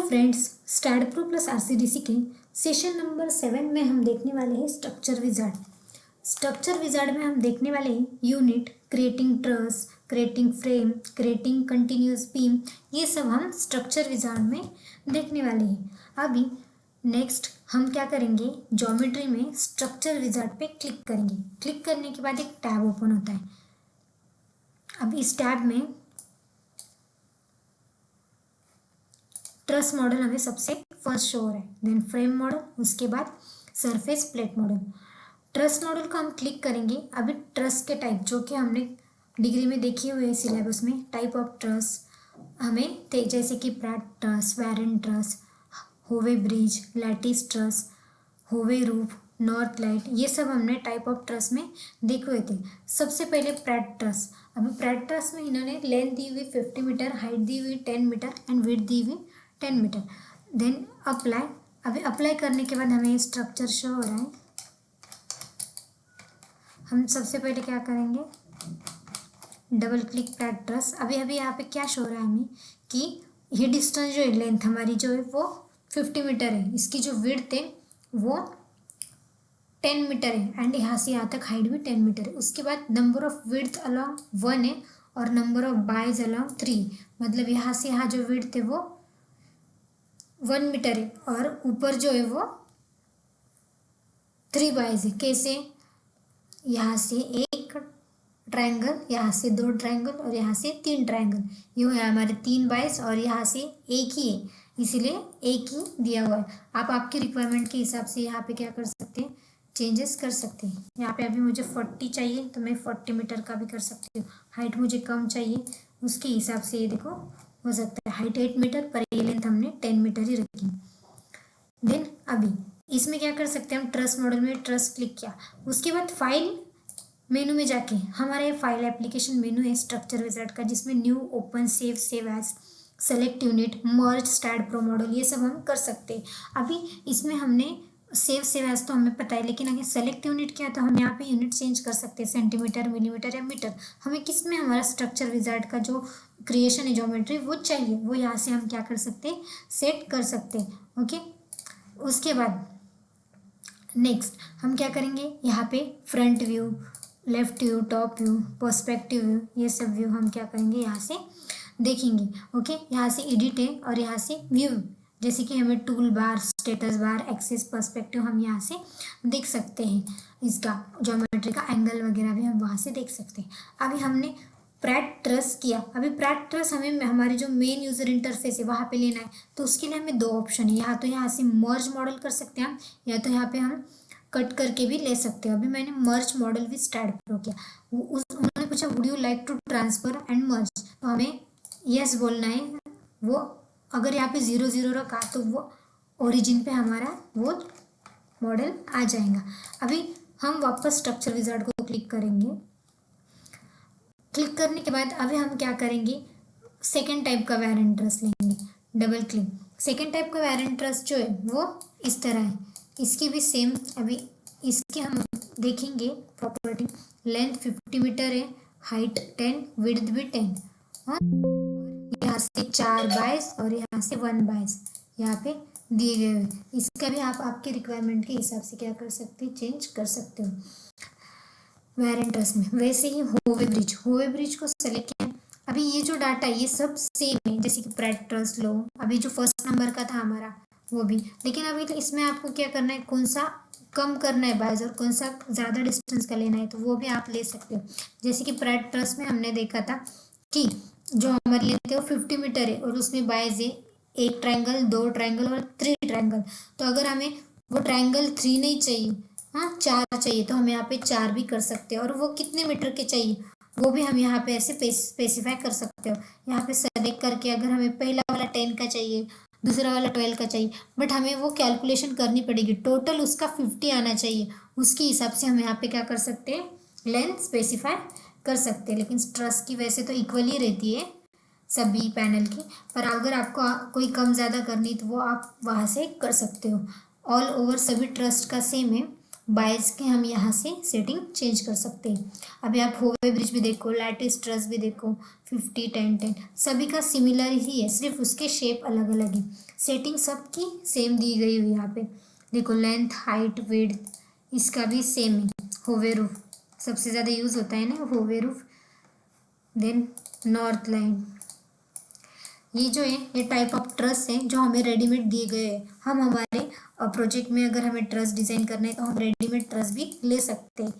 Friends, STAAD pro plus RCDC के session number 7 में हम देखने वाले हैं स्ट्रक्चर विजार्ड। स्ट्रक्चर विजार्ड में हम देखने वाले हैं unit, creating truss, creating frame, creating continuous beam. ये सब हम स्ट्रक्चर विजार्ड में देखने वाले हैं। अभी नेक्स्ट हम क्या करेंगे, ज्योमेट्री में स्ट्रक्चर विजार्ड पे क्लिक करेंगे। क्लिक करने के बाद एक टैब ओपन होता है। अब इस टैब में ट्रस मॉडल हमें सबसे फर्स्ट शो हो रहा है, देन फ्रेम मॉडल, उसके बाद surface plate model. Truss model को हम क्लिक करेंगे। अभी ट्रस के टाइप जो कि हमने डिग्री में देखे हुए सिलेबस में टाइप ऑफ ट्रस हमें थे, जैसे कि प्रैट ट्रस, वैरन ट्रस, होवे ब्रिज, लैटिस ट्रस, होवे रूफ, नॉर्थ लाइट, ये सब हमने टाइप ऑफ ट्रस में देखे हुए थे। सबसे पहले प्रैट ट्रस। अभी प्रैट ट्रस में इन्होंने लेंथ दी हुई 50 मीटर, हाइट दी हुई 10 मीटर एंड विड्थ दी हुई 10 मीटर। Then apply. अभी अप्लाई करने के बाद हमें स्ट्रक्चर शो हो रहा है। हम सबसे पहले क्या करेंगे, डबल क्लिक प्रैट ट्रस। अभी यहाँ पे क्या शो हो रहा है हमें कि ये डिस्टेंस जो है, लेंथ हमारी जो है वो 50 मीटर है, इसकी जो विड्थ है वो 10 मीटर है एंड यहाँ से यहाँ तक हाइट भी 10 मीटर है। उसके बाद नंबर ऑफ विड्थ अलॉन्ग 1 है और नंबर ऑफ बाइज अलॉन्ग 3, मतलब यहाँ से यहाँ जो विड्थ है वो 1 मीटर है और ऊपर जो है वो 3 बाइज है। कैसे, यहाँ से एक ट्रायंगल, यहाँ से 2 ट्रायंगल और यहाँ से 3 ट्रायंगल, ये है हमारे 3 बाइज और यहाँ से एक ही है, इसीलिए एक ही दिया हुआ है। आप आपकी रिक्वायरमेंट के हिसाब से यहाँ पे क्या कर सकते हैं, चेंजेस कर सकते हैं। यहाँ पे अभी मुझे 40 चाहिए तो मैं 40 मीटर का भी कर सकती हूँ। हाइट मुझे कम चाहिए, उसके हिसाब से ये देखो हो सकता है। हाइट 8 मीटर पर ये लेंथ हमने 10 मीटर ही रखी। देन अभी इसमें क्या कर सकते हैं, हम ट्रस मॉडल में ट्रस क्लिक किया, उसके बाद फाइल मेनू में जाके हमारा ये फाइल एप्लीकेशन मेनू है स्ट्रक्चर विजार्ड का, जिसमें new, open, save, save as, select unit, merge, STAAD Pro model, ये सब हम कर सकते हैं। अभी इसमें हमने सेव एज तो हमें पता है, लेकिन अगर सेलेक्ट यूनिट क्या है तो हम यहाँ पे यूनिट चेंज कर सकते हैं, सेंटीमीटर, मिलीमीटर या मीटर। हमें किस में हमारा स्ट्रक्चर विजार्ड का जो क्रिएशन है, ज्योमेट्री वो चाहिए, वो यहाँ से हम क्या कर सकते हैं, सेट कर सकते हैं। ओके, उसके बाद नेक्स्ट हम क्या करेंगे, यहाँ पे front view, left view, top view, perspective view, ये सब व्यू हम क्या करेंगे, यहाँ से देखेंगे। ओके, यहाँ से एडिट है और यहाँ से व्यू, जैसे कि हमें tool bar, status bar, axis, perspective हम यहाँ से देख सकते हैं। इसका ज्योमेट्री का एंगल वगैरह भी हम वहाँ से देख सकते हैं। अभी हमने प्रैट ट्रस किया। अभी प्रैट ट्रस हमें हमारे जो मेन यूजर इंटरफेस है वहाँ पे लेना है, तो उसके लिए हमें 2 ऑप्शन है। यहाँ तो यहाँ से मर्ज मॉडल कर सकते हैं हम, या तो यहाँ पे हम कट करके भी ले सकते हैं। अभी मैंने merge model with STAAD Pro किया। उन्होंने पूछा would you like to transfer and merge, तो हमें यस बोलना है। वो अगर यहाँ पे 0 रखा तो वो ओरिजिन पे हमारा वो मॉडल आ जाएगा। अभी हम वापस स्ट्रक्चर विजार्ड को क्लिक करेंगे। क्लिक करने के बाद अभी हम क्या करेंगे, सेकेंड टाइप का वेरिएंट ट्रस लेंगे। Double click. सेकेंड टाइप का वेरिएंट ट्रस जो है वो इस तरह है, इसकी भी सेम। अभी इसके हम देखेंगे प्रॉपर्टी, लेंथ 50 मीटर है, हाइट 10, विड्थ भी 10, हाँ, यहाँ से 4 बाइस और यहाँ से 1 बाइस यहाँ पे दिए गए हुए। इसका भी आप आपके रिक्वायरमेंट के हिसाब से क्या कर सकते हैं, चेंज कर सकते हो वेरिएंट ट्रस में। वैसे ही होवे ब्रिज को सेलेक्ट किया। अभी ये जो डाटा ये सब सेम है, जैसे कि प्रैट ट्रस लो, अभी जो फर्स्ट नंबर का था हमारा वो भी, लेकिन अभी इसमें आपको क्या करना है, कौन सा कम करना है बाइज और कौन सा ज़्यादा डिस्टेंस का लेना है, तो वो भी आप ले सकते हो। जैसे कि प्रैट ट्रस में हमने देखा था कि जो हमारी लेंथ है वो 50 मीटर है और उसमें बाइज है 1 ट्रायंगल, 2 ट्रायंगल और 3 ट्रायंगल। तो अगर हमें वो ट्रायंगल 3 नहीं चाहिए, हाँ 4 चाहिए, तो हम यहाँ पे 4 भी कर सकते हैं। और वो कितने मीटर के चाहिए वो भी हम यहाँ पे ऐसे स्पेसिफाई कर सकते हो। यहाँ पे सेलेक्ट करके अगर हमें पहला वाला 10 का चाहिए, दूसरा वाला 12 का चाहिए, बट हमें वो कैलकुलेशन करनी पड़ेगी, टोटल उसका 50 आना चाहिए। उसके हिसाब से हम यहाँ पे क्या कर सकते हैं, लेंथ स्पेसिफाई कर सकते हैं। लेकिन ट्रस की वैसे तो इक्वल ही रहती है सभी पैनल की, पर अगर आपको कोई कम ज़्यादा करनी तो वो आप वहाँ से कर सकते हो। ऑल ओवर सभी ट्रस्ट का सेम है, बायस के हम यहाँ से सेटिंग चेंज कर सकते हैं। अभी आप होवे ब्रिज भी देखो, लैटिस ट्रस भी देखो, 50 10 10 सभी का सिमिलर ही है, सिर्फ उसके शेप अलग अलग है। सेटिंग सबकी सेम दी गई हुई यहाँ पे देखो, लेंथ हाइट विड्थ इसका भी सेम है। होवे रूफ सबसे ज़्यादा यूज़ होता है ना होवे रूफ। देन नॉर्थ लाइन, ये जो है ये टाइप ऑफ ट्रस है जो हमें रेडीमेड दिए गए हैं। हम हमारे प्रोजेक्ट में अगर हमें ट्रस डिज़ाइन करना है तो हम रेडीमेड ट्रस भी ले सकते हैं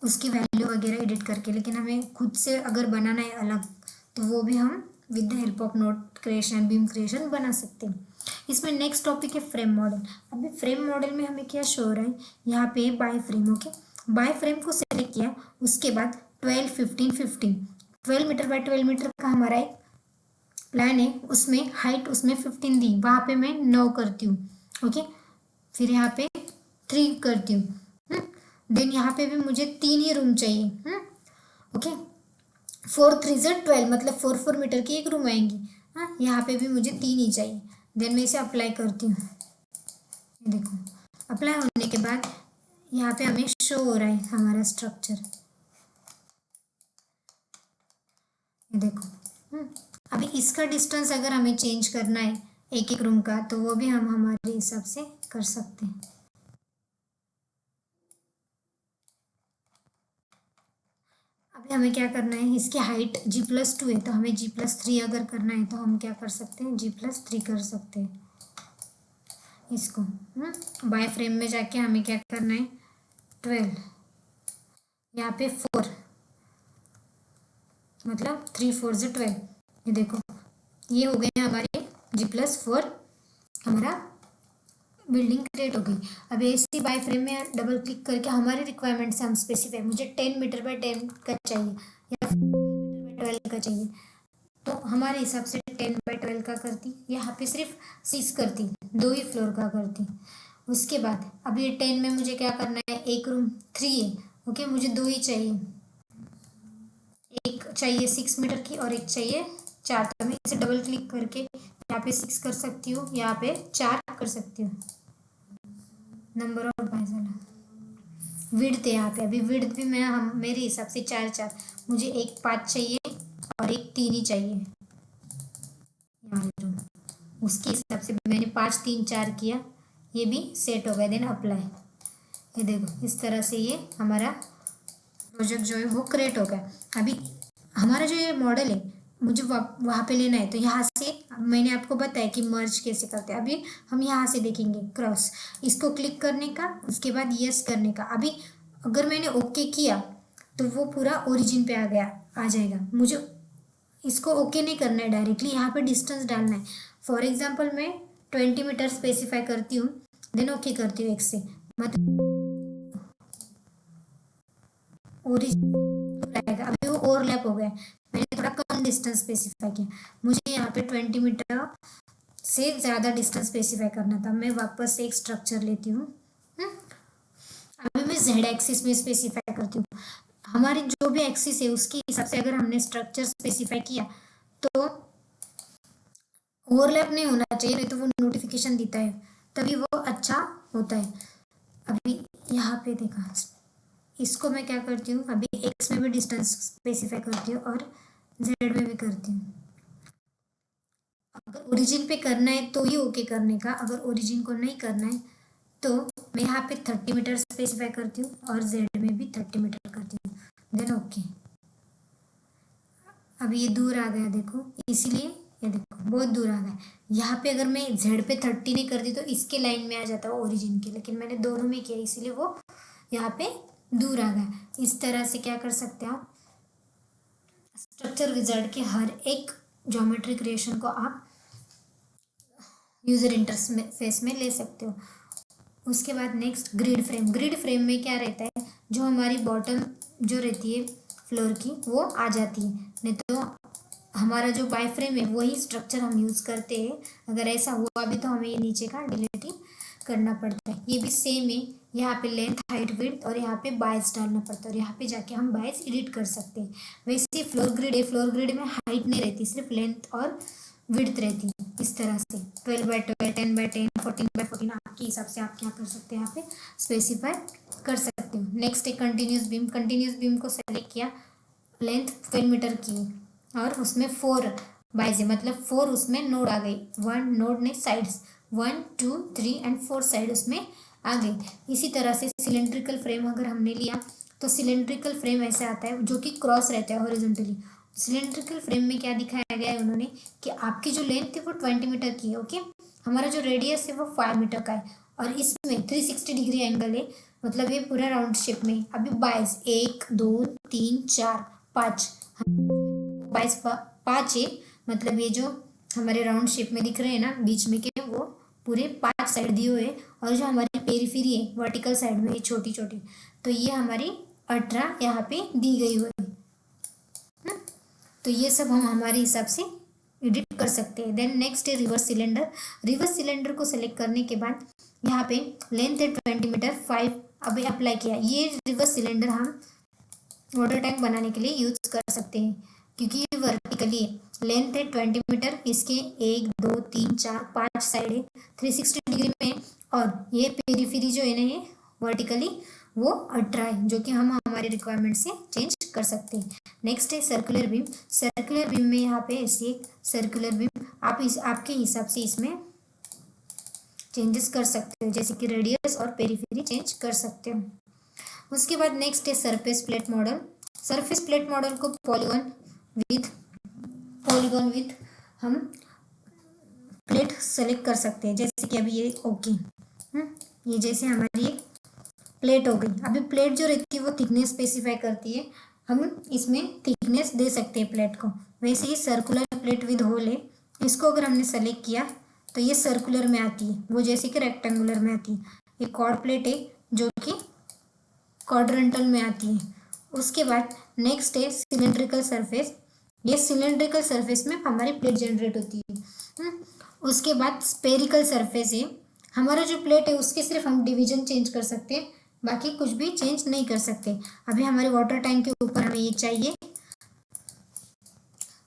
उसकी वैल्यू वगैरह एडिट करके, लेकिन हमें खुद से अगर बनाना है अलग तो वो भी हम with the help of note creation beam creation बना सकते हैं। इसमें नेक्स्ट टॉपिक है फ्रेम मॉडल। अभी फ्रेम मॉडल में हमें क्या शो हो रहा है, यहाँ पे by frame. Okay, by frame को सेलेक्ट किया, उसके बाद 12 15 15 12 मीटर बाय 12 मीटर का हमारा एक प्लान है, उसमें हाइट उसमें 15 दी, वहाँ पे मैं 9 करती हूँ। ओके, फिर यहाँ पे 3 करती हूँ। देन यहाँ पे भी मुझे 3 ही रूम चाहिए। ओके, 4 3 12 मतलब 4 4 मीटर की एक रूम आएंगी। हाँ, यहाँ पे भी मुझे 3 ही चाहिए। देन मैं इसे अप्लाई करती हूँ। देखो, अप्लाई होने के बाद यहाँ पे हमें शो हो रहा है हमारा स्ट्रक्चर। देखो, अभी इसका डिस्टेंस अगर हमें चेंज करना है एक एक रूम का तो वो भी हम हमारे हिसाब से कर सकते हैं। अभी हमें क्या करना है, इसकी हाइट G+2 है तो हमें G+3 अगर करना है तो हम क्या कर सकते हैं, G+3 कर सकते हैं इसको। बाय फ्रेम में जाके हमें क्या करना है, 12 यहाँ पे 4 मतलब 3 4 से 12। ये देखो, ये हो गए हमारे G+4 हमारा बिल्डिंग क्रिएट हो गई। अब ऐसी बाय फ्रेम में डबल क्लिक करके हमारे रिक्वायरमेंट से हम स्पेसिफाई, मुझे 10 मीटर बाय 10 का चाहिए या 12 का चाहिए, तो हमारे हिसाब से 10 बाय 12 का करती, यहाँ पे सिर्फ 6 करती, 2 ही फ्लोर का करती। उसके बाद अब ये 10 में मुझे क्या करना है, एक रूम 3 है। ओके, मुझे 2 ही चाहिए, एक चाहिए 6 मीटर की और एक चाहिए 4, तो मैं इसे डबल क्लिक करके यहाँ पे 6 कर सकती हूँ, यहाँ पे 4 कर सकती हूँ। नंबर ऑफ बाइज़ विड्थ है यहाँ पे, अभी विड्थ भी मैं हम मेरे हिसाब से 4 4, मुझे एक 5 चाहिए और एक 3 ही चाहिए यहाँ जो, उसके हिसाब से मैंने 5 3 4 किया, ये भी सेट हो गया। देन अप्लाई, ये देखो इस तरह से ये हमारा प्रोजेक्ट जो है वो क्रिएट हो गया। अभी हमारा जो ये मॉडल है मुझे वहाँ पे लेना है, तो यहाँ से मैंने आपको बताया कि मर्ज कैसे करते हैं। अभी हम यहाँ से देखेंगे क्रॉस, इसको क्लिक करने का, उसके बाद यस करने का। अभी अगर मैंने ओके किया तो वो पूरा ओरिजिन पे आ जाएगा। मुझे इसको ओके नहीं करना है, डायरेक्टली यहाँ पे डिस्टेंस डालना है। फॉर एग्जाम्पल मैं 20 मीटर स्पेसिफाई करती हूँ, देन ओके करती हूँ x से, मतलब ओरिजिन रहेगा। अभी वो ओवरलैप हो गया, मैंने थोड़ा कम डिस्टेंस स्पेसिफाई किया, मुझे यहाँ पे 20 मीटर से ज़्यादा डिस्टेंस स्पेसिफाई करना था। मैं वापस से एक स्ट्रक्चर लेती हूँ। अभी मैं जेड एक्सिस में स्पेसिफाई करती हूँ, हमारी जो भी एक्सिस है उसके हिसाब से अगर हमने स्ट्रक्चर स्पेसिफाई किया तो ओवरलैप नहीं होना चाहिए, नहीं तो वो नोटिफिकेशन देता है, तभी वो अच्छा होता है। अभी यहाँ पे देखा, इसको मैं क्या करती हूँ, अभी एक्स में भी डिस्टेंस स्पेसिफाई करती हूँ और जेड में भी करती हूँ। अगर ओरिजिन पे करना है तो ही ओके करने का, अगर ओरिजिन को नहीं करना है तो मैं यहाँ पे 30 मीटर स्पेसिफाई करती हूँ और जेड में भी 30 मीटर करती हूँ, देन ओके। अभी ये दूर आ गया देखो, इसीलिए ये देखो बहुत दूर आ गया। यहाँ पे अगर मैं जेड पे 30 नहीं करती तो इसके लाइन में आ जाता वो ओरिजिन के, लेकिन मैंने दोनों में किया इसीलिए वो यहाँ पे दूर आ गया। इस तरह से क्या कर सकते हैं आप, स्ट्रक्चर विजार्ड के हर एक ज्योमेट्री क्रिएशन को आप यूज़र इंटरफेस में ले सकते हो। उसके बाद next grid frame. Grid frame में क्या रहता है, जो हमारी बॉटम जो रहती है फ्लोर की वो आ जाती है, नहीं तो हमारा जो बाय फ्रेम है वही स्ट्रक्चर हम यूज़ करते हैं। अगर ऐसा हुआ भी तो हमें ये नीचे का डिलीट ही करना पड़ता है। ये भी सेम है, यहाँ पे लेंथ हाइट विड्थ और यहाँ पे बायस डालना पड़ता है और यहाँ पे जाके हम बायस एडिट कर सकते हैं। वैसे फ्लोर ग्रिड है, फ्लोर ग्रिड में हाइट नहीं रहती, सिर्फ लेंथ और विड्थ रहती है। इस तरह से 12x12, 10x10, 14x14 आपके हिसाब से आप क्या कर सकते हैं यहाँ पे स्पेसिफाई कर सकते हो। नेक्स्ट है कंटिन्यूस बीम। कंटिन्यूस बीम को सेलेक्ट किया, लेंथ 12 मीटर की और उसमें 4 बाइज है, मतलब 4 उसमें नोड आ गई। 1 नोड ने साइड्स 1 2 3 एंड 4 साइड उसमें आ गई। इसी तरह से सिलेंड्रिकल फ्रेम अगर हमने लिया तो सिलेंड्रिकल फ्रेम ऐसे आता है जो कि क्रॉस रहता है हॉरिजॉन्टली। सिलेंड्रिकल फ्रेम में क्या दिखाया गया है उन्होंने कि आपकी जो लेंथ है वो 20 मीटर की है, ओके, हमारा जो रेडियस है वो 5 मीटर का है और इसमें 360 डिग्री एंगल है, मतलब ये पूरा राउंड शेप में। अभी 22 1 2 3 4 5 22 5 है, मतलब ये जो हमारे राउंड शेप में दिख रहे हैं ना बीच में के, वो पूरे 5 साइड दिए हुए, और जो हमारी पेरिफेरी है वर्टिकल साइड में ये छोटी छोटी, तो ये हमारी 18 यहाँ पे दी गई हुई है। तो ये सब हम हमारे हिसाब से एडिट कर सकते हैं। देन नेक्स्ट है रिवर्स सिलेंडर। रिवर्स सिलेंडर को सेलेक्ट करने के बाद यहाँ पे लेंथ है 20 मीटर 5 अभी अप्लाई किया। ये रिवर्स सिलेंडर हम वाटर टैंक बनाने के लिए यूज कर सकते हैं क्योंकि ये वर्टिकली लेंथ है 20 मीटर, इसके 1 2 3 4 5 साइड है 360 डिग्री में, और ये पेरिफेरी जो है ना ये वर्टिकली वो 18 है, जो कि हम हमारे रिक्वायरमेंट से चेंज कर सकते हैं। नेक्स्ट है सर्कुलर बीम। सर्कुलर बीम में यहाँ पे ऐसी सर्कुलर बीम आप आपके हिसाब से इसमें चेंजेस कर सकते हो, जैसे कि रेडियस और पेरिफेरी चेंज कर सकते हो। उसके बाद नेक्स्ट है surface plate model. Surface plate model को पॉलीगॉन विथ हम प्लेट सेलेक्ट कर सकते हैं, जैसे कि अभी ये ओके, ये जैसे हमारी एक प्लेट हो गई। अभी प्लेट जो रहती है वो थिकनेस स्पेसिफाई करती है, हम इसमें थिकनेस दे सकते हैं प्लेट को। वैसे ही सर्कुलर प्लेट विद होल है, इसको अगर हमने सेलेक्ट किया तो ये सर्कुलर में आती है, वो जैसे कि रेक्टेंगुलर में आती है। ये कॉर्ड प्लेट है जो कि क्वाड्रेंटल में आती है। उसके बाद नेक्स्ट है सिलेंड्रिकल सरफेस। ये सिलेंड्रिकल सरफेस में हमारी प्लेट जनरेट होती है। उसके बाद स्पेरिकल सरफेस है, हमारा जो प्लेट है उसके सिर्फ हम डिवीजन चेंज कर सकते हैं, बाकी कुछ भी चेंज नहीं कर सकते। अभी हमारे वाटर टैंक के ऊपर हमें ये चाहिए,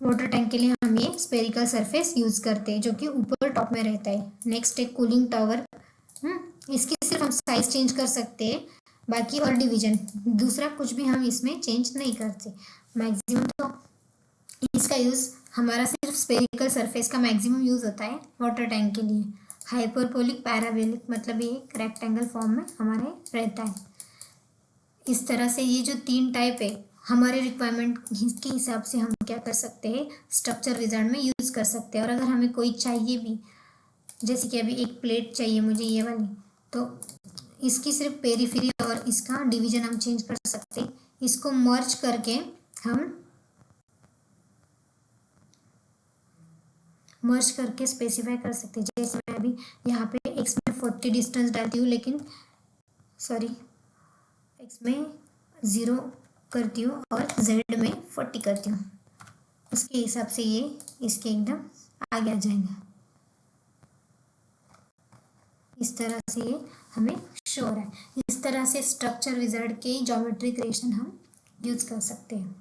वाटर टैंक के लिए हम ये स्पेरिकल सरफेस यूज करते हैं जो कि ऊपर टॉप में रहता है। नेक्स्ट है कूलिंग टावर। इसकी सिर्फ हम साइज चेंज कर सकते हैं, बाकी और डिवीजन दूसरा कुछ भी हम इसमें चेंज नहीं करते। मैक्सिमम तो इसका यूज़ हमारा सिर्फ स्पेरिकल सरफेस का मैक्सिमम यूज़ होता है वाटर टैंक के लिए। हाइपरबोलिक पैराबोलिक मतलब ये एक रेक्टेंगल फॉर्म में हमारे रहता है। इस तरह से ये जो 3 टाइप है हमारे रिक्वायरमेंट के हिसाब से हम क्या कर सकते हैं स्ट्रक्चर विजार्ड में यूज़ कर सकते हैं। और अगर हमें कोई चाहिए भी, जैसे कि अभी एक प्लेट चाहिए मुझे ये वाली, तो इसकी सिर्फ पेरिफेरी और इसका डिवीजन हम चेंज कर सकते हैं। इसको मर्ज करके हम मर्ज करके स्पेसिफाई कर सकते हैं। जैसे मैं अभी यहाँ पे एक्स में 40 डिस्टेंस डालती हूँ, लेकिन सॉरी एक्स में 0 करती हूँ और जेड में 40 करती हूँ, उसके हिसाब से ये इसके एकदम आगे आ जाएगा। इस तरह से ये हमें शो हो रहा है। इस तरह से स्ट्रक्चर विजार्ड के ज्योमेट्री क्रिएशन हम यूज कर सकते हैं।